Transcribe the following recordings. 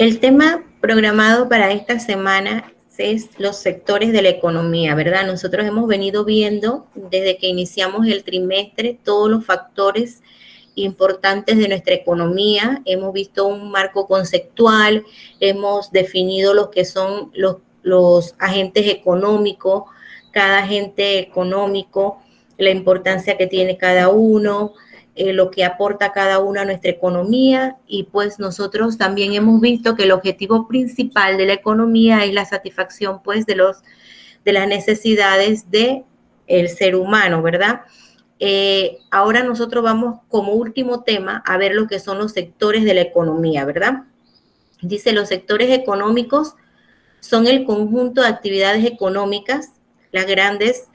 El tema programado para esta semana es los sectores de la economía, ¿verdad? Nosotros hemos venido viendo desde que iniciamos el trimestre todos los factores importantes de nuestra economía. Hemos visto un marco conceptual, hemos definido lo que son los agentes económicos, cada agente económico, la importancia que tiene cada uno, lo que aporta cada uno a nuestra economía, y pues nosotros también hemos visto que el objetivo principal de la economía es la satisfacción pues de las necesidades del ser humano, ¿verdad? Ahora nosotros vamos como último tema a ver lo que son los sectores de la economía, ¿verdad? Dice, los sectores económicos son el conjunto de actividades económicas, las grandes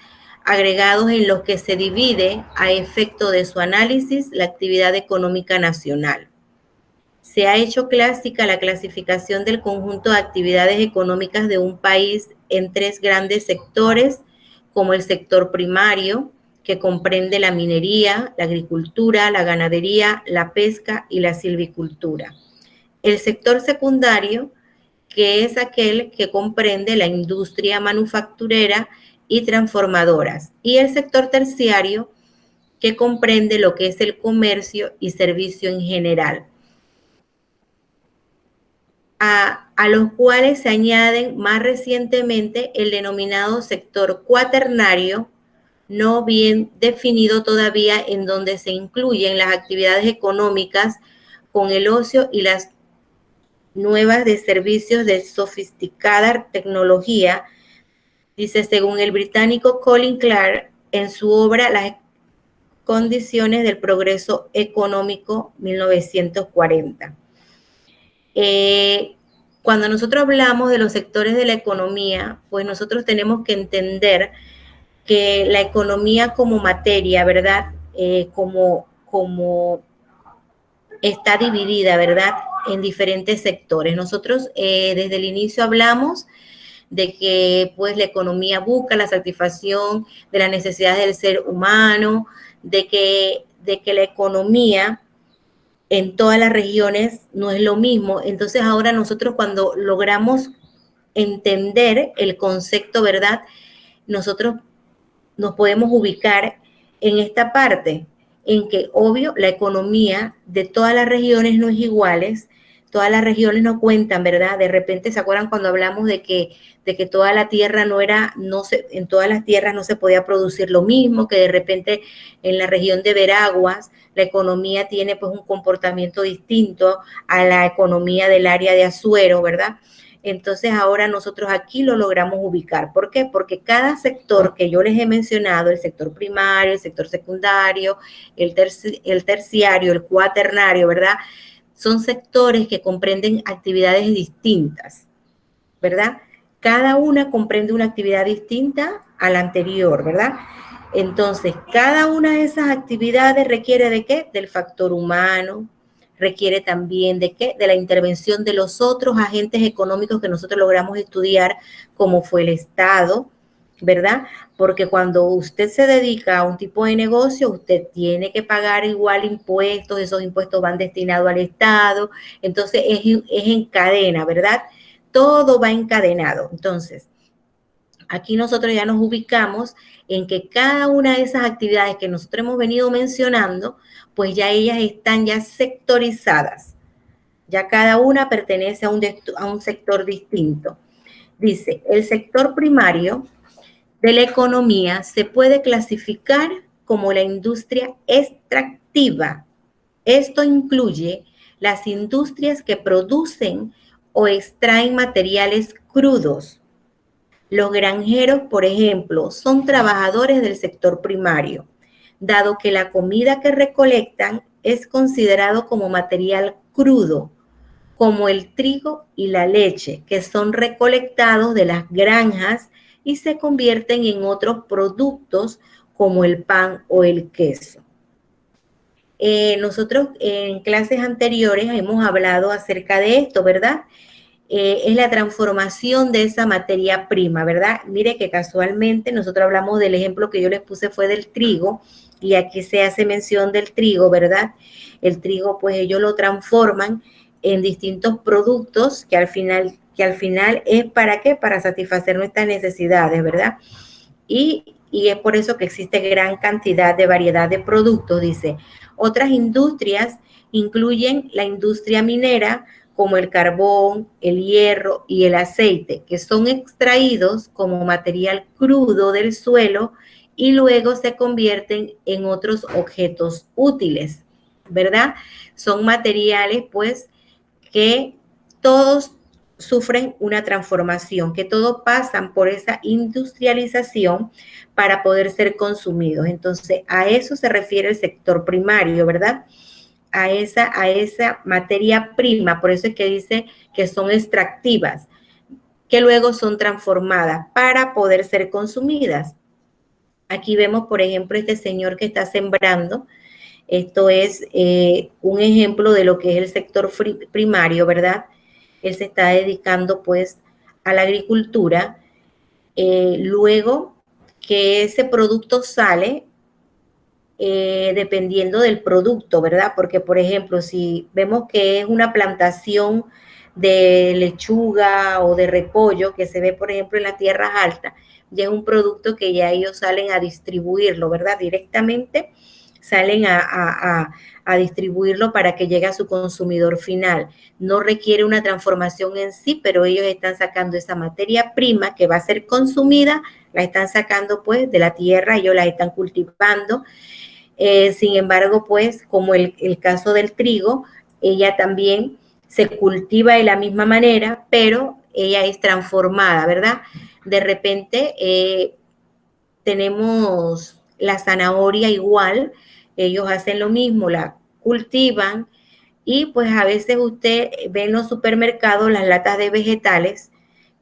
agregados en los que se divide a efecto de su análisis la actividad económica nacional. Se ha hecho clásica la clasificación del conjunto de actividades económicas de un país en tres grandes sectores, como el sector primario, que comprende la minería, la agricultura, la ganadería, la pesca y la silvicultura. El sector secundario, que es aquel que comprende la industria manufacturera y transformadoras, y el sector terciario, que comprende lo que es el comercio y servicio en general, a los cuales se añaden más recientemente el denominado sector cuaternario, no bien definido todavía, en donde se incluyen las actividades económicas con el ocio y las nuevas de servicios de sofisticada tecnología. Dice, según el británico Colin Clark, en su obra Las condiciones del progreso económico, 1940. Cuando nosotros hablamos de los sectores de la economía, pues nosotros tenemos que entender que la economía como materia, ¿verdad? Como está dividida, ¿verdad? En diferentes sectores. Nosotros desde el inicio hablamos de que pues la economía busca la satisfacción de las necesidades del ser humano, de que la economía en todas las regiones no es lo mismo. Entonces ahora nosotros, cuando logramos entender el concepto, ¿verdad?, nosotros nos podemos ubicar en esta parte, en que obvio la economía de todas las regiones no es iguales, todas las regiones no cuentan, ¿verdad? De repente, ¿se acuerdan cuando hablamos de que toda la tierra en todas las tierras no se podía producir lo mismo, que de repente en la región de Veraguas la economía tiene pues un comportamiento distinto a la economía del área de Azuero, ¿verdad? Entonces ahora nosotros aquí lo logramos ubicar. ¿Por qué? Porque cada sector que yo les he mencionado, el sector primario, el sector secundario, el terciario, el cuaternario, ¿verdad?, son sectores que comprenden actividades distintas, ¿verdad? Cada una comprende una actividad distinta a la anterior, ¿verdad? Entonces, cada una de esas actividades requiere ¿de qué? Del factor humano, requiere también ¿de qué? De la intervención de los otros agentes económicos que nosotros logramos estudiar, como fue el Estado, ¿verdad? Porque cuando usted se dedica a un tipo de negocio, usted tiene que pagar igual impuestos, esos impuestos van destinados al Estado, entonces es en cadena, ¿verdad? Todo va encadenado. Entonces, aquí nosotros ya nos ubicamos en que cada una de esas actividades que nosotros hemos venido mencionando, pues ya ellas están ya sectorizadas. Ya cada una pertenece a un sector distinto. Dice, el sector primario de la economía se puede clasificar como la industria extractiva. Esto incluye las industrias que producen o extraen materiales crudos. Los granjeros, por ejemplo, son trabajadores del sector primario, dado que la comida que recolectan es considerado como material crudo, como el trigo y la leche, que son recolectados de las granjas y se convierten en otros productos como el pan o el queso. Nosotros en clases anteriores hemos hablado acerca de esto, ¿verdad? Es la transformación de esa materia prima, ¿verdad? Mire que casualmente nosotros hablamos del ejemplo que yo les puse fue del trigo, y aquí se hace mención del trigo, ¿verdad? El trigo, pues ellos lo transforman en distintos productos que al final es ¿para qué? Para satisfacer nuestras necesidades, ¿verdad? Y es por eso que existe gran cantidad de variedad de productos, dice. Otras industrias incluyen la industria minera, como el carbón, el hierro y el aceite, que son extraídos como material crudo del suelo y luego se convierten en otros objetos útiles, ¿verdad? Son materiales, pues, que todos sufren una transformación, que todos pasan por esa industrialización para poder ser consumidos. Entonces, a eso se refiere el sector primario, ¿verdad? A esa materia prima, por eso es que dice que son extractivas, que luego son transformadas para poder ser consumidas. Aquí vemos, por ejemplo, este señor que está sembrando. Esto es un ejemplo de lo que es el sector primario, ¿verdad? Él se está dedicando pues a la agricultura. Luego que ese producto sale, dependiendo del producto, ¿verdad? Porque, por ejemplo, si vemos que es una plantación de lechuga o de repollo que se ve, por ejemplo, en las tierras altas, ya es un producto que ya ellos salen a distribuirlo, ¿verdad? Directamente salen a distribuirlo para que llegue a su consumidor final. No requiere una transformación en sí, pero ellos están sacando esa materia prima que va a ser consumida, la están sacando pues de la tierra, ellos la están cultivando. Sin embargo, pues, como el caso del trigo, ella también se cultiva de la misma manera, pero ella es transformada, ¿verdad? De repente tenemos la zanahoria igual, ellos hacen lo mismo, la cultivan y pues a veces usted ve en los supermercados las latas de vegetales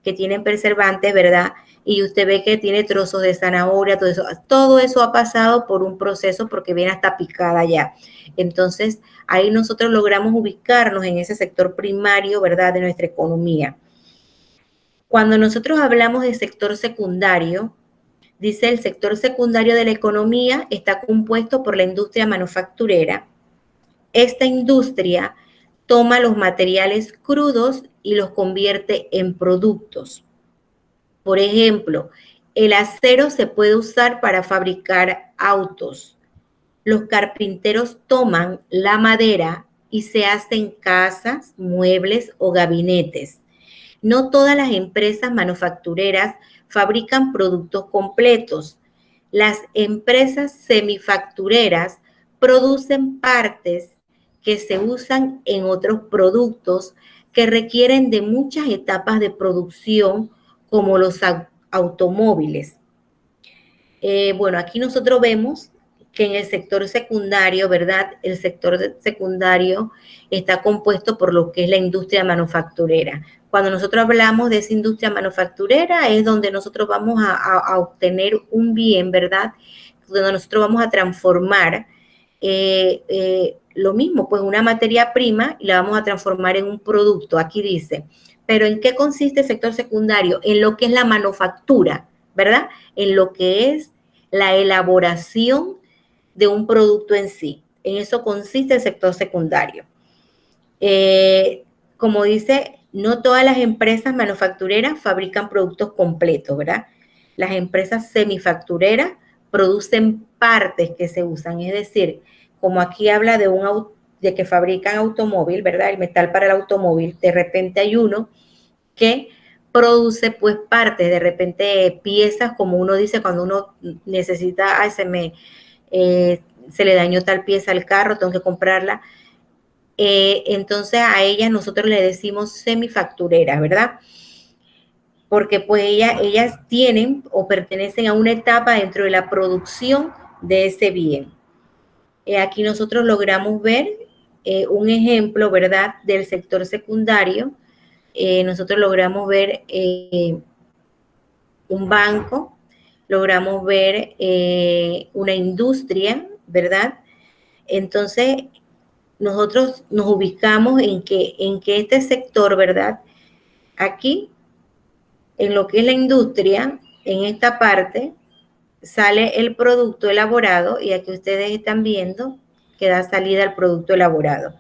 que tienen preservantes, ¿verdad? Y usted ve que tiene trozos de zanahoria, todo eso ha pasado por un proceso porque viene hasta picada ya. Entonces, ahí nosotros logramos ubicarnos en ese sector primario, ¿verdad?, de nuestra economía. Cuando nosotros hablamos de sector secundario, dice el sector secundario de la economía está compuesto por la industria manufacturera. Esta industria toma los materiales crudos y los convierte en productos. Por ejemplo, el acero se puede usar para fabricar autos. Los carpinteros toman la madera y se hacen casas, muebles o gabinetes. No todas las empresas manufactureras fabrican productos completos. Las empresas semifactureras producen partes que se usan en otros productos que requieren de muchas etapas de producción, como los automóviles. Bueno, aquí nosotros vemos que en el sector secundario, ¿verdad? El sector secundario está compuesto por lo que es la industria manufacturera. Cuando nosotros hablamos de esa industria manufacturera es donde nosotros vamos a obtener un bien, ¿verdad? Donde nosotros vamos a transformar lo mismo, pues una materia prima y la vamos a transformar en un producto. Aquí dice, pero ¿en qué consiste el sector secundario? En lo que es la manufactura, ¿verdad? En lo que es la elaboración de un producto en sí. En eso consiste el sector secundario. Como dice, no todas las empresas manufactureras fabrican productos completos, ¿verdad? Las empresas semifactureras producen partes que se usan, es decir, como aquí habla de que fabrican automóvil, ¿verdad? El metal para el automóvil, de repente hay uno que produce pues partes, de repente piezas, como uno dice cuando uno necesita, ay, se le dañó tal pieza al carro, tengo que comprarla. Entonces a ellas nosotros le decimos semifactureras, ¿verdad? Porque pues ellas tienen o pertenecen a una etapa dentro de la producción de ese bien. Aquí nosotros logramos ver un ejemplo, ¿verdad?, del sector secundario. Nosotros logramos ver un banco, logramos ver una industria, ¿verdad? Entonces, nosotros nos ubicamos en que este sector, ¿verdad? Aquí, en lo que es la industria, en esta parte, sale el producto elaborado y aquí ustedes están viendo que da salida al producto elaborado.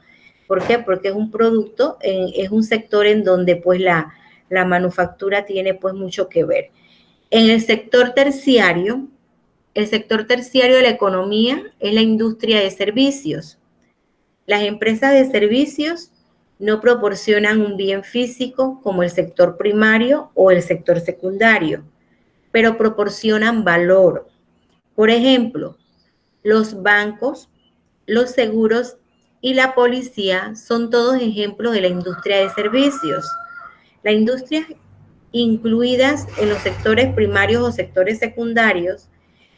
¿Por qué? Porque es un producto, es un sector en donde pues la manufactura tiene pues mucho que ver. En el sector terciario de la economía es la industria de servicios. Las empresas de servicios no proporcionan un bien físico como el sector primario o el sector secundario, pero proporcionan valor. Por ejemplo, los bancos, los seguros y la policía son todos ejemplos de la industria de servicios. Las industrias incluidas en los sectores primarios o sectores secundarios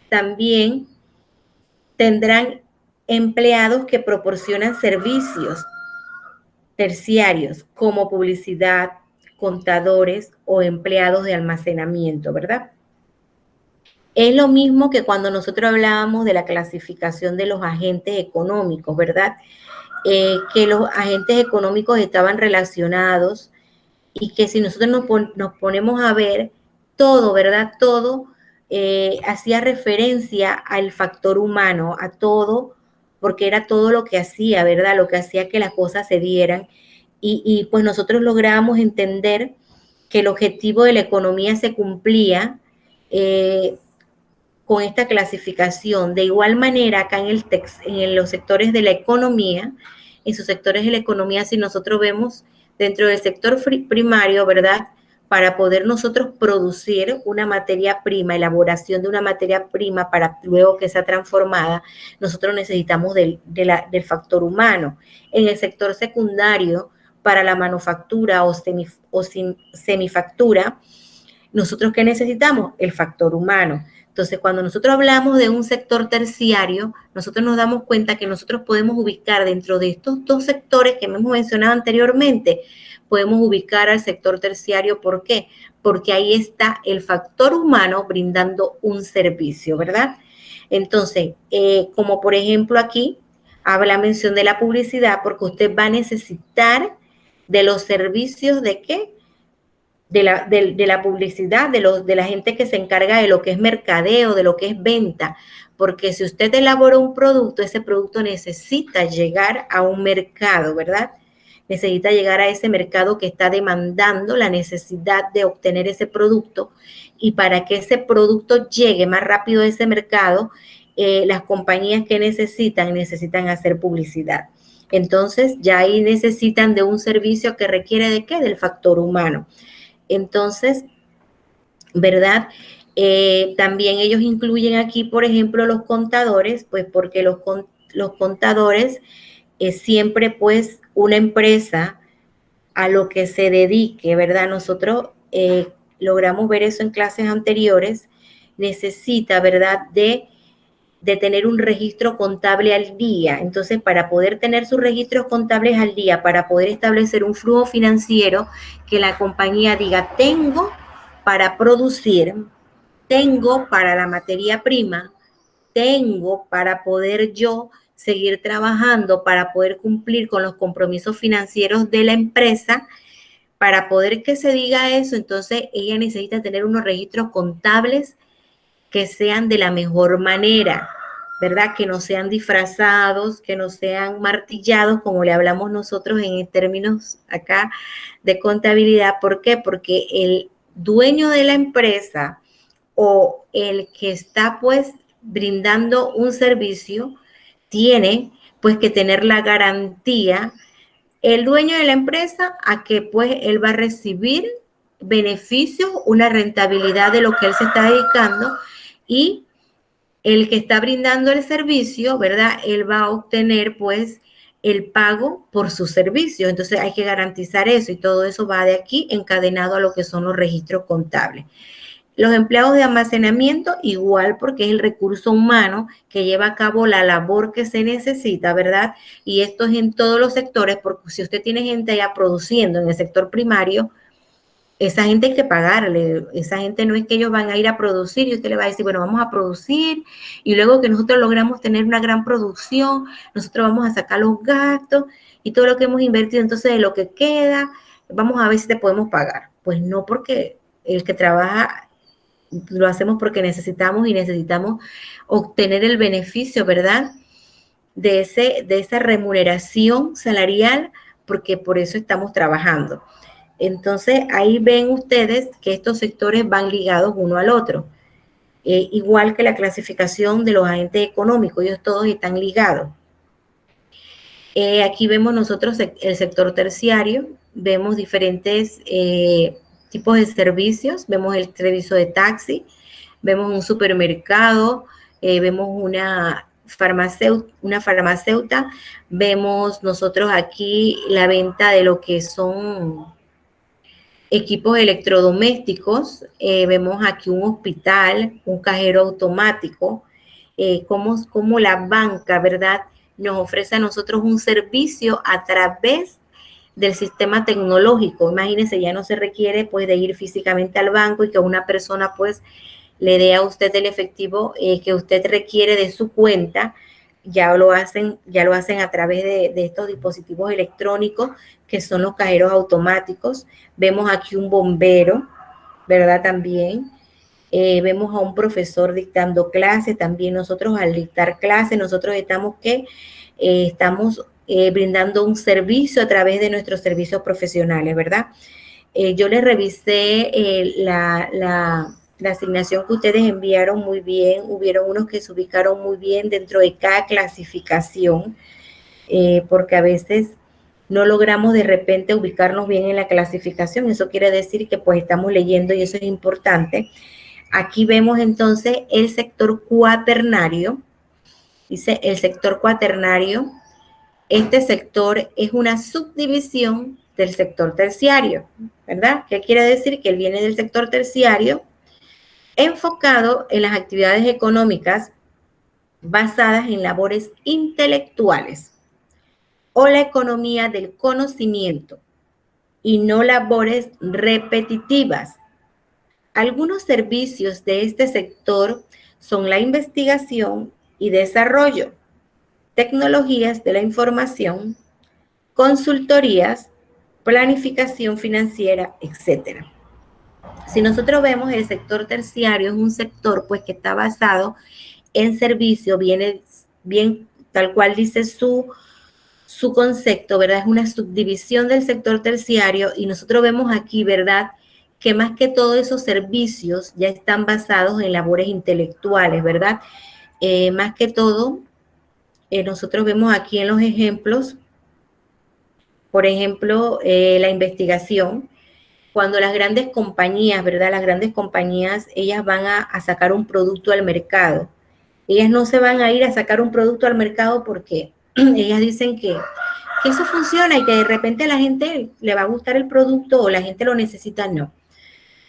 también tendrán empleados que proporcionan servicios terciarios como publicidad, contadores o empleados de almacenamiento, ¿verdad? Es lo mismo que cuando nosotros hablábamos de la clasificación de los agentes económicos, ¿verdad? Que los agentes económicos estaban relacionados y que si nosotros nos ponemos a ver todo, ¿verdad? Todo hacía referencia al factor humano, a todo, porque era todo lo que hacía, ¿verdad? Lo que hacía que las cosas se dieran. Y pues nosotros lográbamos entender que el objetivo de la economía se cumplía con esta clasificación. De igual manera, acá en los sectores de la economía, en sus sectores de la economía, si nosotros vemos dentro del sector primario, ¿verdad? Para poder nosotros producir una materia prima, elaboración de una materia prima para luego que sea transformada, nosotros necesitamos del factor humano. En el sector secundario, para la manufactura o semifactura, nosotros ¿qué necesitamos? El factor humano. Entonces, cuando nosotros hablamos de un sector terciario, nosotros nos damos cuenta que nosotros podemos ubicar dentro de estos dos sectores que hemos mencionado anteriormente, podemos ubicar al sector terciario. ¿Por qué? Porque ahí está el factor humano brindando un servicio, ¿verdad? Entonces, como por ejemplo aquí, habla mención de la publicidad, porque usted va a necesitar de los servicios de qué? De la publicidad, de la gente que se encarga de lo que es mercadeo, de lo que es venta, porque si usted elabora un producto, ese producto necesita llegar a un mercado, ¿verdad? Necesita llegar a ese mercado que está demandando la necesidad de obtener ese producto, y para que ese producto llegue más rápido a ese mercado, las compañías que necesitan hacer publicidad. Entonces, ya ahí necesitan de un servicio que requiere ¿de qué? Del factor humano. Entonces, ¿verdad? También ellos incluyen aquí, por ejemplo, los contadores, pues porque los contadores siempre, pues, una empresa a lo que se dedique, ¿verdad? Nosotros logramos ver eso en clases anteriores, necesita, ¿verdad? De tener un registro contable al día. Entonces, para poder tener sus registros contables al día, para poder establecer un flujo financiero, que la compañía diga, tengo para producir, tengo para la materia prima, tengo para poder yo seguir trabajando, para poder cumplir con los compromisos financieros de la empresa. Para poder que se diga eso, entonces ella necesita tener unos registros contables que sean de la mejor manera, ¿verdad? Que no sean disfrazados, que no sean martillados, como le hablamos nosotros en términos acá de contabilidad. ¿Por qué? Porque el dueño de la empresa o el que está pues brindando un servicio tiene pues que tener la garantía, el dueño de la empresa, a que pues él va a recibir beneficios, una rentabilidad de lo que él se está dedicando, y el que está brindando el servicio, ¿verdad? Él va a obtener pues el pago por su servicio. Entonces hay que garantizar eso, y todo eso va de aquí encadenado a lo que son los registros contables. Los empleados de almacenamiento igual, porque es el recurso humano que lleva a cabo la labor que se necesita, ¿verdad? Y esto es en todos los sectores, porque si usted tiene gente allá produciendo en el sector primario, esa gente hay que pagarle. Esa gente no es que ellos van a ir a producir y usted le va a decir, bueno, vamos a producir, y luego que nosotros logramos tener una gran producción, nosotros vamos a sacar los gastos y todo lo que hemos invertido, entonces de lo que queda, vamos a ver si te podemos pagar. Pues no, porque el que trabaja lo hacemos porque necesitamos, y necesitamos obtener el beneficio, ¿verdad? de esa remuneración salarial, porque por eso estamos trabajando. Entonces, ahí ven ustedes que estos sectores van ligados uno al otro. Igual que la clasificación de los agentes económicos, ellos todos están ligados. Aquí vemos nosotros el sector terciario, vemos diferentes tipos de servicios, vemos el servicio de taxi, vemos un supermercado, vemos una farmacéutica, vemos nosotros aquí la venta de lo que son equipos electrodomésticos, vemos aquí un hospital, un cajero automático, como la banca, ¿verdad?, nos ofrece a nosotros un servicio a través del sistema tecnológico. Imagínense, ya no se requiere pues de ir físicamente al banco y que una persona pues le dé a usted el efectivo que usted requiere de su cuenta. Ya lo hacen a través de estos dispositivos electrónicos que son los cajeros automáticos. Vemos aquí un bombero, ¿verdad? También vemos a un profesor dictando clases. También nosotros al dictar clases, nosotros estamos brindando un servicio a través de nuestros servicios profesionales, ¿verdad? Yo les revisé la asignación que ustedes enviaron muy bien. Hubieron unos que se ubicaron muy bien dentro de cada clasificación, porque a veces no logramos de repente ubicarnos bien en la clasificación. Eso quiere decir que pues estamos leyendo y eso es importante. Aquí vemos entonces el sector cuaternario. Dice el sector cuaternario. Este sector es una subdivisión del sector terciario, ¿verdad? ¿Qué quiere decir? Que él viene del sector terciario enfocado en las actividades económicas basadas en labores intelectuales o la economía del conocimiento y no labores repetitivas. Algunos servicios de este sector son la investigación y desarrollo, tecnologías de la información, consultorías, planificación financiera, etc. Si nosotros vemos el sector terciario, es un sector pues que está basado en servicio, viene bien tal cual dice su concepto, ¿verdad? Es una subdivisión del sector terciario y nosotros vemos aquí, ¿verdad?, que más que todos esos servicios ya están basados en labores intelectuales, ¿verdad? Más que todo, nosotros vemos aquí en los ejemplos, por ejemplo, la investigación. Cuando las grandes compañías, ¿verdad? Las grandes compañías, ellas van a sacar un producto al mercado. Ellas no se van a ir a sacar un producto al mercado porque ellas dicen que eso funciona y que de repente a la gente le va a gustar el producto o la gente lo necesita. No.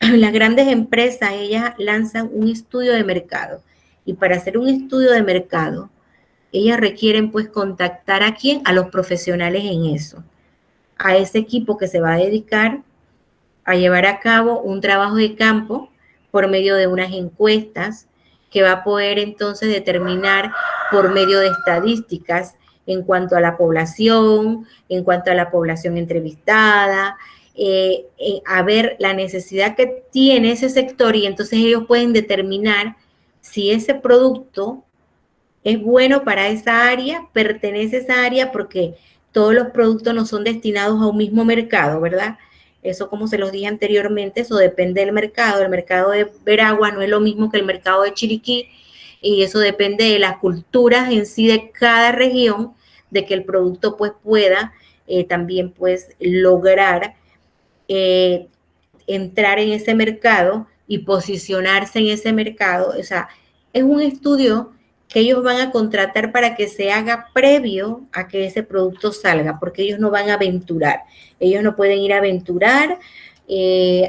Las grandes empresas, ellas lanzan un estudio de mercado. Y para hacer un estudio de mercado, ellas requieren pues contactar a quién, a los profesionales en eso, a ese equipo que se va a dedicar a llevar a cabo un trabajo de campo por medio de unas encuestas que va a poder entonces determinar por medio de estadísticas en cuanto a la población entrevistada, a ver la necesidad que tiene ese sector y entonces ellos pueden determinar si ese producto es bueno para esa área, pertenece a esa área, porque todos los productos no son destinados a un mismo mercado, ¿verdad? Eso, como se los dije anteriormente, eso depende del mercado. El mercado de Veragua no es lo mismo que el mercado de Chiriquí y eso depende de las culturas en sí de cada región, de que el producto pues pueda también pues lograr entrar en ese mercado y posicionarse en ese mercado. O sea, es un estudio que ellos van a contratar para que se haga previo a que ese producto salga, porque ellos no van a aventurar. Ellos no pueden ir a aventurar,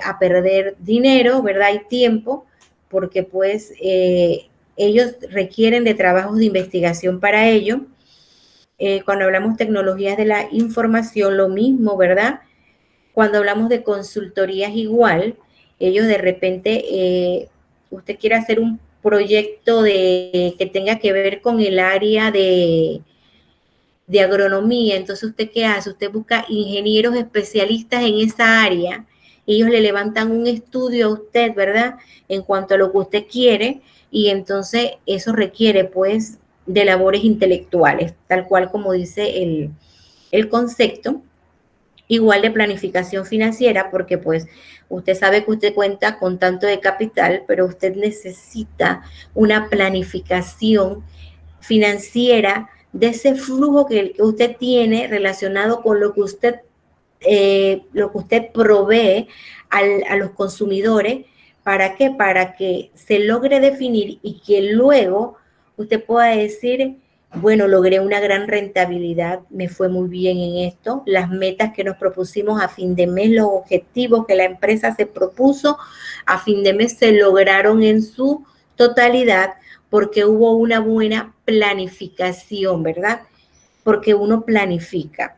a perder dinero, ¿verdad? Y tiempo, porque pues ellos requieren de trabajos de investigación para ello. Cuando hablamos tecnologías de la información, lo mismo, ¿verdad? Cuando hablamos de consultorías igual, ellos de repente, usted quiere hacer un proyecto que tenga que ver con el área de agronomía, entonces usted ¿qué hace? Usted busca ingenieros especialistas en esa área, ellos le levantan un estudio a usted, ¿verdad?, en cuanto a lo que usted quiere, y entonces eso requiere pues de labores intelectuales, tal cual como dice el concepto. Igual de planificación financiera, porque pues usted sabe que usted cuenta con tanto de capital, pero usted necesita una planificación financiera de ese flujo que usted tiene relacionado con lo que usted provee a los consumidores. ¿Para qué? Para que se logre definir y que luego usted pueda decir, bueno, logré una gran rentabilidad, me fue muy bien en esto, las metas que nos propusimos a fin de mes, los objetivos que la empresa se propuso a fin de mes se lograron en su totalidad porque hubo una buena planificación, ¿verdad? Porque uno planifica.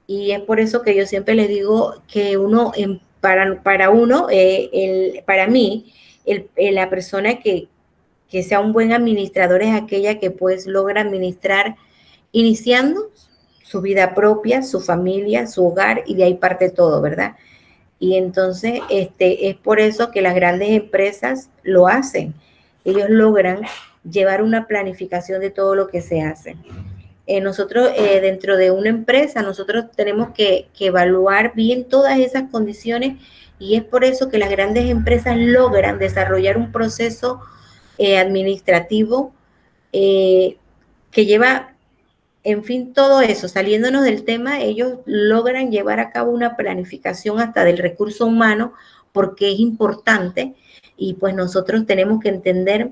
Y es por eso que yo siempre les digo que uno, para uno, para mí, la persona que sea un buen administrador es aquella que pues logra administrar iniciando su vida propia, su familia, su hogar y de ahí parte todo, ¿verdad? Y entonces es por eso que las grandes empresas lo hacen. Ellos logran llevar una planificación de todo lo que se hace. Nosotros dentro de una empresa, nosotros tenemos que evaluar bien todas esas condiciones y es por eso que las grandes empresas logran desarrollar un proceso administrativo que lleva, en fin, todo eso, saliéndonos del tema, ellos logran llevar a cabo una planificación hasta del recurso humano porque es importante y pues nosotros tenemos que entender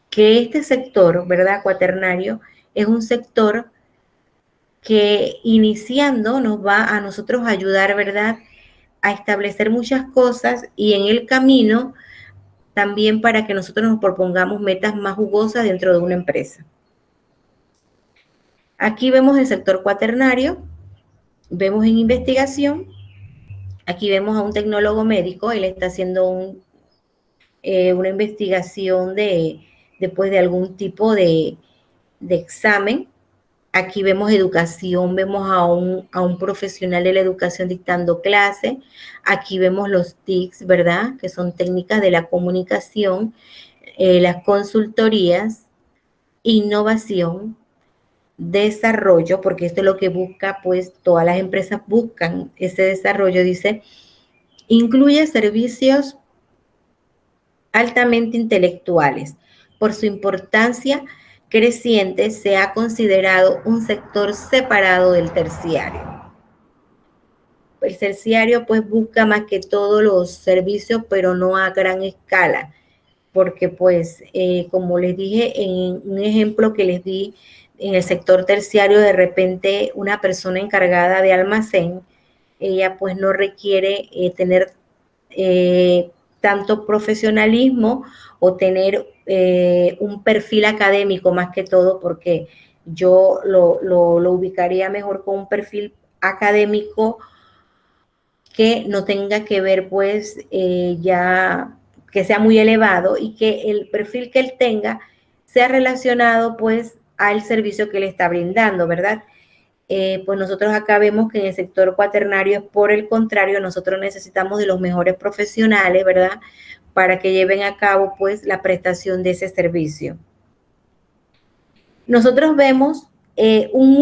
que este sector, ¿verdad? Cuaternario, es un sector que iniciando nos va a nosotros ayudar, ¿verdad? A establecer muchas cosas y en el camino también para que nosotros nos propongamos metas más jugosas dentro de una empresa. Aquí vemos el sector cuaternario, vemos en investigación, aquí vemos a un tecnólogo médico, él está haciendo una investigación después de algún tipo de examen. Aquí vemos educación, vemos a un profesional de la educación dictando clase. Aquí vemos los TICs, ¿verdad? Que son técnicas de la comunicación, las consultorías, innovación, desarrollo, porque esto es lo que busca, pues todas las empresas buscan ese desarrollo, dice, incluye servicios altamente intelectuales. Por su importancia creciente, se ha considerado un sector separado del terciario. El terciario pues busca más que todos los servicios, pero no a gran escala, porque pues como les dije en un ejemplo que les di, en el sector terciario de repente una persona encargada de almacén, ella pues no requiere tener tanto profesionalismo o tener un perfil académico más que todo, porque yo lo ubicaría mejor con un perfil académico que no tenga que ver pues ya que sea muy elevado y que el perfil que él tenga sea relacionado pues al servicio que le está brindando, ¿verdad? Pues nosotros acá vemos que en el sector cuaternario, por el contrario, nosotros necesitamos de los mejores profesionales, ¿verdad? Para que lleven a cabo pues la prestación de ese servicio. Nosotros vemos un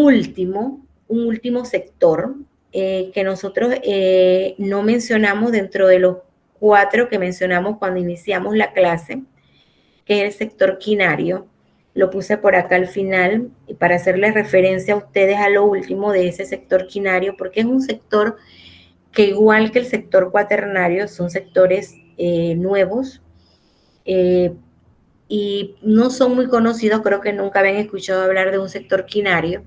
último sector que nosotros no mencionamos dentro de los 4 que mencionamos cuando iniciamos la clase, que es el sector quinario. Lo puse por acá al final y para hacerles referencia a ustedes a lo último de ese sector quinario, porque es un sector que igual que el sector cuaternario, son sectores nuevos y no son muy conocidos, creo que nunca habían escuchado hablar de un sector quinario.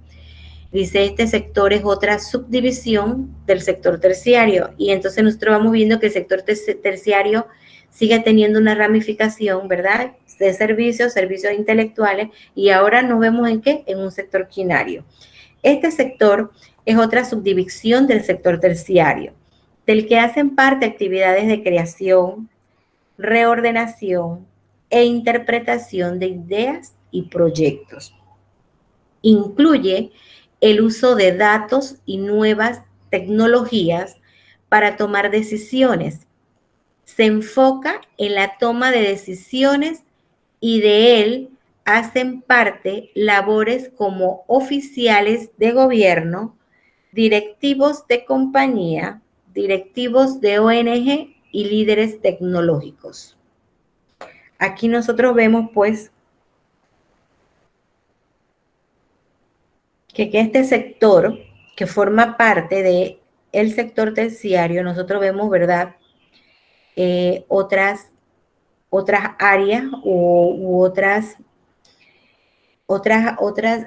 Dice, este sector es otra subdivisión del sector terciario y entonces nosotros vamos viendo que el sector terciario sigue teniendo una ramificación, ¿verdad? De servicios intelectuales y ahora nos vemos en qué? En un sector quinario. Este sector es otra subdivisión del sector terciario, del que hacen parte actividades de creación, reordenación e interpretación de ideas y proyectos. Incluye el uso de datos y nuevas tecnologías para tomar decisiones. Se enfoca en la toma de decisiones y de él hacen parte labores como oficiales de gobierno, directivos de compañía, directivos de ONG y líderes tecnológicos. Aquí nosotros vemos pues que este sector que forma parte del sector terciario, nosotros vemos, ¿verdad? Otras áreas u otras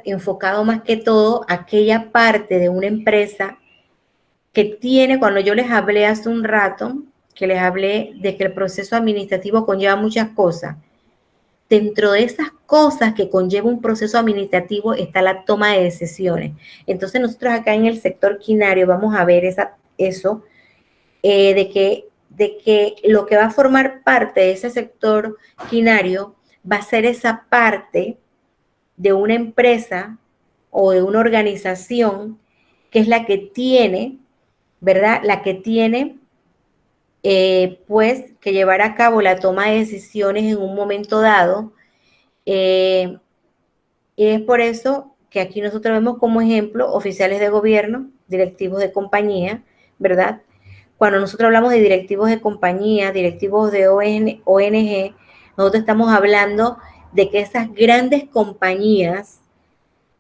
enfocado más que todo aquella parte de una empresa que tiene, cuando yo les hablé hace un rato, que les hablé de que el proceso administrativo conlleva muchas cosas. Dentro de esas cosas que conlleva un proceso administrativo está la toma de decisiones. Entonces nosotros acá en el sector quinario vamos a ver eso, de que lo que va a formar parte de ese sector quinario va a ser esa parte de una empresa o de una organización que es la que tiene, ¿verdad? La que tiene, pues, que llevar a cabo la toma de decisiones en un momento dado. Y es por eso que aquí nosotros vemos como ejemplo oficiales de gobierno, directivos de compañía, ¿verdad? Cuando nosotros hablamos de directivos de compañía, directivos de ONG, nosotros estamos hablando de que esas grandes compañías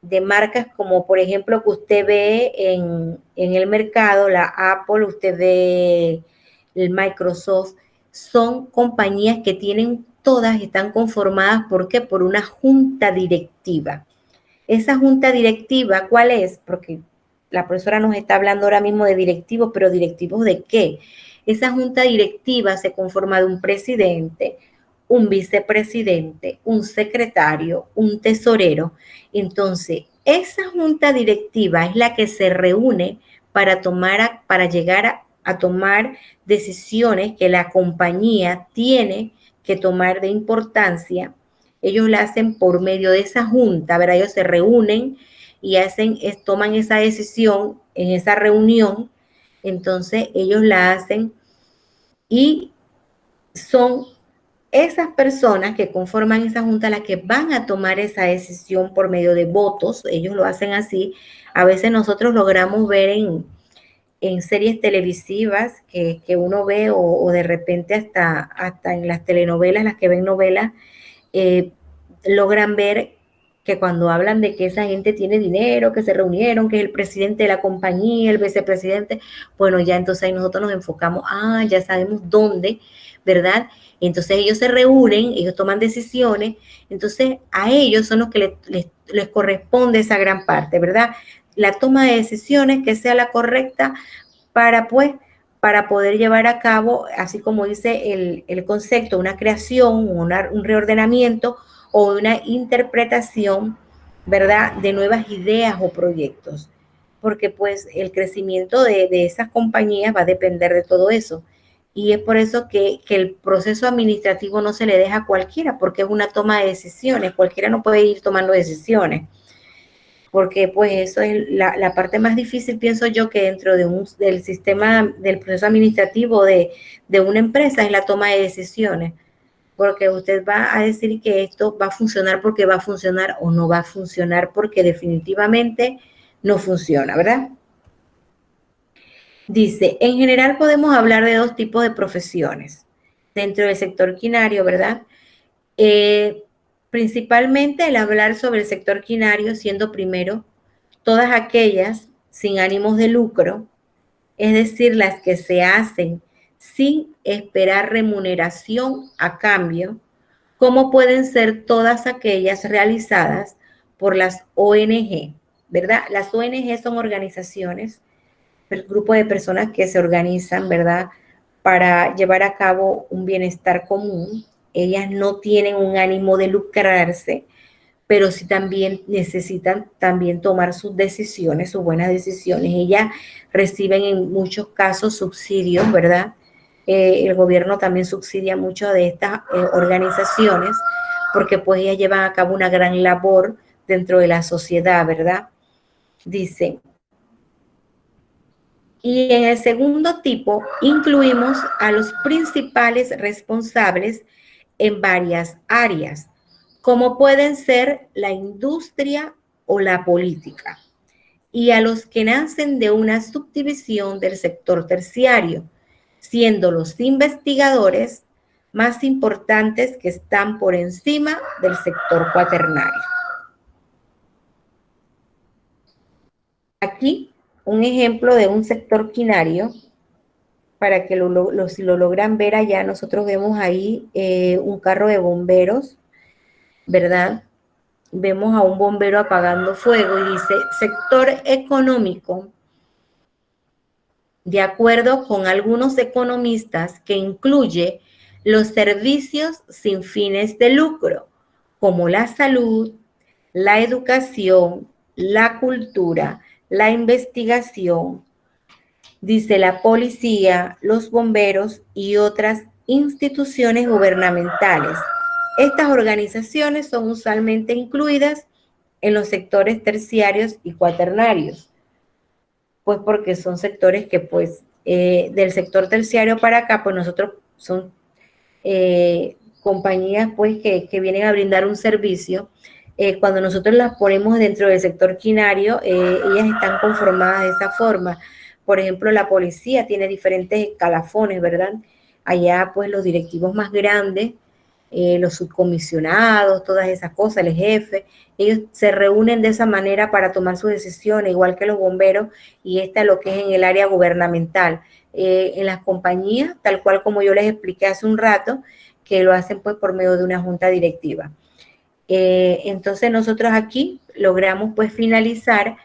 de marcas como por ejemplo que usted ve en el mercado, la Apple, usted ve el Microsoft, son compañías que tienen todas, están conformadas, ¿por qué? Por una junta directiva. Esa junta directiva, ¿cuál es? Porque la profesora nos está hablando ahora mismo de directivos, pero ¿directivos de qué? Esa junta directiva se conforma de un presidente, un vicepresidente, un secretario, un tesorero. Entonces, esa junta directiva es la que se reúne para llegar a tomar decisiones que la compañía tiene que tomar de importancia. Ellos la hacen por medio de esa junta, ¿verdad? Ellos se reúnen y toman esa decisión en esa reunión. Entonces, ellos la hacen y son esas personas que conforman esa junta las que van a tomar esa decisión por medio de votos. Ellos lo hacen así. A veces nosotros logramos ver en series televisivas que uno ve o de repente hasta en las telenovelas, las que ven novelas, logran ver que cuando hablan de que esa gente tiene dinero, que se reunieron, que es el presidente de la compañía, el vicepresidente, bueno, ya entonces ahí nosotros nos enfocamos, ya sabemos dónde, ¿verdad? Entonces ellos se reúnen, ellos toman decisiones, entonces a ellos son los que les corresponde esa gran parte, ¿verdad? La toma de decisiones que sea la correcta para poder llevar a cabo, así como dice el concepto, una creación, un reordenamiento o una interpretación, ¿verdad?, de nuevas ideas o proyectos. Porque pues el crecimiento de esas compañías va a depender de todo eso. Y es por eso que el proceso administrativo no se le deja a cualquiera, porque es una toma de decisiones. Cualquiera no puede ir tomando decisiones, porque pues eso es la parte más difícil, pienso yo, que dentro del sistema, del proceso administrativo de una empresa es la toma de decisiones, porque usted va a decir que esto va a funcionar porque va a funcionar o no va a funcionar porque definitivamente no funciona, ¿verdad? Dice, en general podemos hablar de dos tipos de profesiones dentro del sector quinario, ¿verdad? Principalmente el hablar sobre el sector quinario siendo primero todas aquellas sin ánimos de lucro, es decir, las que se hacen sin esperar remuneración a cambio, como pueden ser todas aquellas realizadas por las ONG, ¿verdad? Las ONG son organizaciones, el grupo de personas que se organizan, ¿verdad?, para llevar a cabo un bienestar común. Ellas no tienen un ánimo de lucrarse, pero sí también necesitan también tomar sus decisiones, sus buenas decisiones. Ellas reciben en muchos casos subsidios, ¿verdad? El gobierno también subsidia mucho de estas organizaciones porque pues ellas llevan a cabo una gran labor dentro de la sociedad, ¿verdad? Dice, y en el segundo tipo incluimos a los principales responsables en varias áreas, como pueden ser la industria o la política, y a los que nacen de una subdivisión del sector terciario, siendo los investigadores más importantes que están por encima del sector cuaternario. Aquí un ejemplo de un sector quinario, para que si lo logran ver allá, nosotros vemos ahí un carro de bomberos, ¿verdad? Vemos a un bombero apagando fuego y dice sector económico, de acuerdo con algunos economistas, que incluye los servicios sin fines de lucro, como la salud, la educación, la cultura, la investigación, dice la policía, los bomberos y otras instituciones gubernamentales. Estas organizaciones son usualmente incluidas en los sectores terciarios y cuaternarios, pues porque son sectores que pues del sector terciario para acá, pues nosotros son compañías pues que vienen a brindar un servicio. Cuando nosotros las ponemos dentro del sector quinario, ellas están conformadas de esa forma. Por ejemplo, la policía tiene diferentes escalafones, ¿verdad? Allá pues los directivos más grandes, los subcomisionados, todas esas cosas, el jefe, ellos se reúnen de esa manera para tomar sus decisiones, igual que los bomberos, y esta es lo que es en el área gubernamental. En las compañías, tal cual como yo les expliqué hace un rato, que lo hacen pues por medio de una junta directiva. Entonces nosotros aquí logramos pues finalizar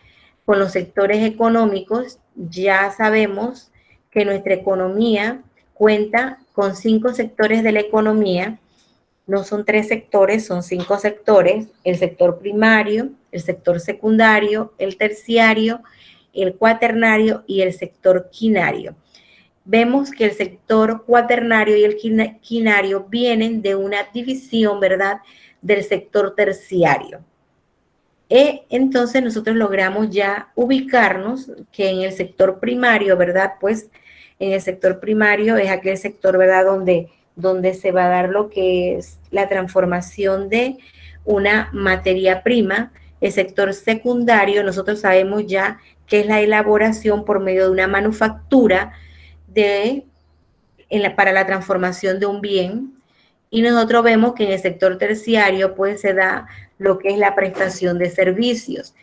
con los sectores económicos. Ya sabemos que nuestra economía cuenta con 5 sectores de la economía. No son 3 sectores, son 5 sectores: el sector primario, el sector secundario, el terciario, el cuaternario y el sector quinario. Vemos que el sector cuaternario y el quinario vienen de una división, ¿verdad?, del sector terciario. Entonces nosotros logramos ya ubicarnos que en el sector primario, ¿verdad? Pues en el sector primario es aquel sector, ¿verdad?, donde se va a dar lo que es la transformación de una materia prima. El sector secundario, nosotros sabemos ya que es la elaboración por medio de una manufactura para la transformación de un bien. Y nosotros vemos que en el sector terciario pues se da lo que es la prestación de servicios.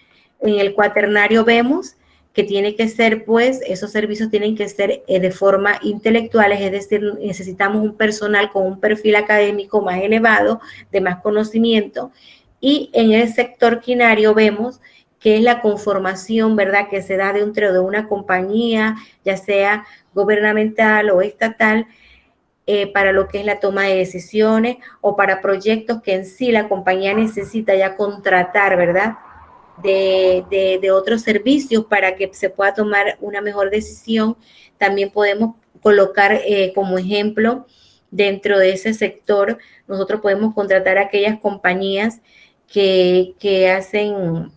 En el cuaternario vemos que tiene que ser, pues, esos servicios tienen que ser de forma intelectuales, es decir, necesitamos un personal con un perfil académico más elevado, de más conocimiento. Y en el sector quinario vemos que es la conformación, ¿verdad?, que se da dentro de una compañía, ya sea gubernamental o estatal, para lo que es la toma de decisiones o para proyectos que en sí la compañía necesita ya contratar, ¿verdad?, de otros servicios para que se pueda tomar una mejor decisión. También podemos colocar como ejemplo dentro de ese sector, nosotros podemos contratar a aquellas compañías que hacen,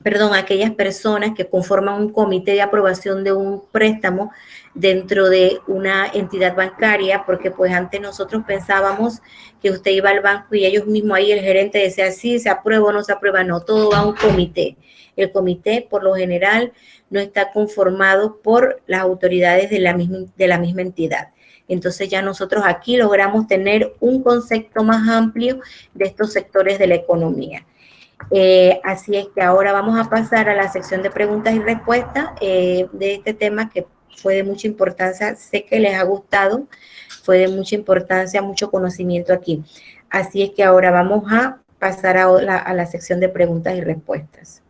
perdón, aquellas personas que conforman un comité de aprobación de un préstamo dentro de una entidad bancaria, porque pues antes nosotros pensábamos que usted iba al banco y ellos mismos ahí, el gerente decía sí, se aprueba o no se aprueba. No, todo va a un comité. El comité por lo general no está conformado por las autoridades de la misma entidad. Entonces ya nosotros aquí logramos tener un concepto más amplio de estos sectores de la economía. Así es que ahora vamos a pasar a la sección de preguntas y respuestas de este tema que fue de mucha importancia. Sé que les ha gustado, fue de mucha importancia, mucho conocimiento aquí. Así es que ahora vamos a pasar a la sección de preguntas y respuestas.